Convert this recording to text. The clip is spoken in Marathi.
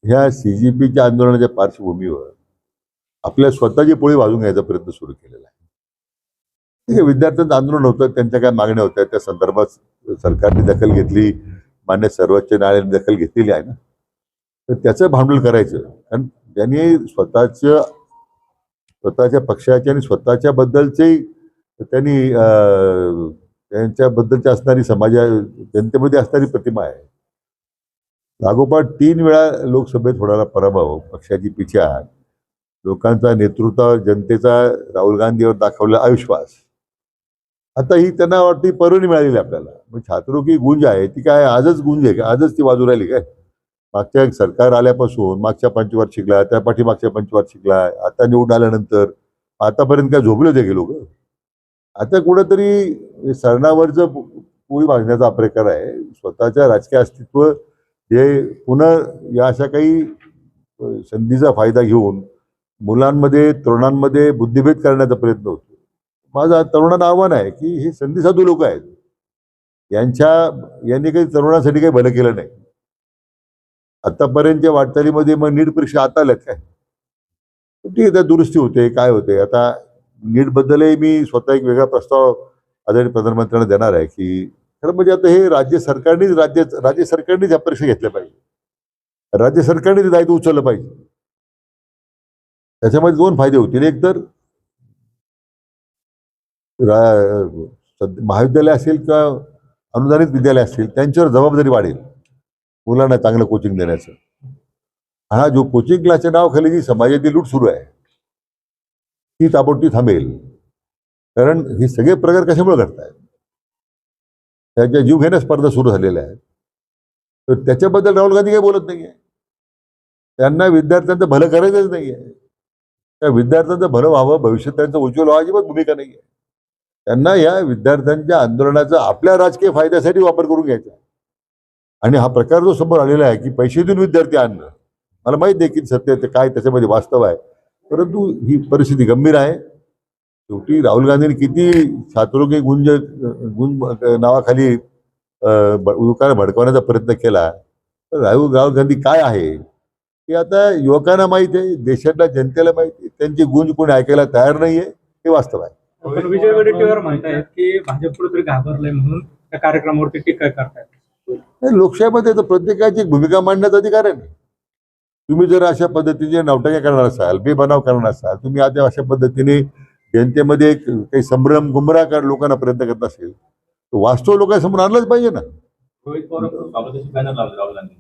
ह्या CGPच्या आंदोलनाच्या पार्श्वभूमीवर आपल्या स्वतःची पोळी वाजून घ्यायचा प्रयत्न सुरू केलेला आहे. ठीक आहे, विद्यार्थ्यांचं आंदोलन होतं, त्यांच्या काय मागण्या होत्या, त्या संदर्भात सरकारने दखल घेतली, मान्य सर्वोच्च न्यायालयाने दखल घेतलेली आहे ना. तर त्याचं भांडवल करायचं, कारण त्यांनी स्वतःच्या पक्षाचे आणि स्वतःच्या बद्दलचे त्यांनी त्यांच्याबद्दलची असणारी जनतेमध्ये असणारी प्रतिमा आहे. लागोपाठ 3 वेळा लोकसभेत होणारा पराभव, पक्षाची पिछाड, लोकांचा नेतृत्व, जनतेचा राहुल गांधीवर दाखवलेला अविश्वास, आता ही त्यांना वाटती पर्वणी मिळालेली आपल्याला. मग छात्रों गुंज आहे ती काय आजच गुंज आहे का? आजच ती वाजू राहिली काय? मागच्या सरकार आल्यापासून, मागच्या पंचवार्षिकला, त्या पाठीमागच्या पंचवार्षिकला, आता निवडून आल्यानंतर आतापर्यंत काय झोपले होते की लोक? आता कुठंतरी सरणावरचं पोळी भाजण्याचा प्रकार आहे. स्वतःच्या राजकीय अस्तित्व हे पुन्हा या अशा काही संधीचा फायदा घेऊन मुलांमध्ये, तरुणांमध्ये बुद्धिभेद करण्याचा प्रयत्न होतो. माझं तरुणांना आव्हान आहे की हे संधीसाधू लोक आहेत, यांनी काही तरुणांसाठी काही भलं केलं नाही. आतापर्यंतच्या वाटचालीमध्ये मग नीट परीक्षा आता आल्यात काय? ठीक आहे, त्या दुरुस्ती होते, काय होते. आता नीट बद्दलही मी स्वतः एक वेगळा प्रस्ताव आदरणीय प्रधानमंत्र्यांना देणार आहे की खरं म्हणजे आता हे राज्य सरकारनेच या परीक्षा घेतल्या पाहिजे. राज्य सरकारने दायित्व उचललं पाहिजे. त्याच्यामध्ये 2 फायदे होतील. एक तर महाविद्यालय असेल किंवा अनुदानित विद्यालय असतील त्यांच्यावर जबाबदारी वाढेल मुलांना चांगलं कोचिंग देण्याचं. हा जो कोचिंग क्लासच्या नावाखाली जी समाजाची लूट सुरू आहे ती ताबडतोब थांबेल. कारण हे सगळे प्रकार कशामुळे घडतात? त्याच्या जीवघेण्या स्पर्धा सुरू झालेल्या आहेत. तर त्याच्याबद्दल राहुल गांधी काही बोलत नाहीये. त्यांना विद्यार्थ्यांचं भलं करायचंच नाहीये. त्या विद्यार्थ्यांचं भलं व्हावं, भविष्यात त्यांचं उज्ज्वल व्हावं अजिबात भूमिका नाहीये. त्यांना या विद्यार्थ्यांच्या आंदोलनाचा आपल्या राजकीय फायद्यासाठी वापर करून घ्यायचा. आणि हा प्रकार जो समोर आलेला आहे की पैसे देऊन विद्यार्थी आणणं, मला माहित नाही की सत्य ते काय त्याच्यामध्ये वास्तव आहे, परंतु ही परिस्थिती गंभीर आहे. शेवटी राहुल गांधींनी किती छात्रों के गुंज नावाखाली युवकांना भडकवण्याचा प्रयत्न केला, तर राहुल गांधी काय आहे हे आता युवकांना माहिती आहे, देशातल्या जनतेला माहिती आहे. त्यांची गुंज कोणी ऐकायला तयार नाहीये, हे वास्तव आहे. पण विजय वडेट्टीवार म्हणतायत की भाजप कुठेतरी घाबरलंय म्हणून त्या कार्यक्रमावरती टीका करतायत. लोकशाहीमध्ये तर प्रत्येकाची एक भूमिका मांडण्याचा अधिकार आहे. तुम्ही जर अशा पद्धतीने नवटक्या करणार असाल, बेबनाव करणार असाल, तुम्ही आता अशा पद्धतीने जनतेमध्ये काही संभ्रम गुमराह लोकांना प्रयत्न करत असेल तर वास्तव लोकांसमोर आणलंच पाहिजे ना. रोहित पवार स्वागताची बॅनर लावले राहुल गांधी.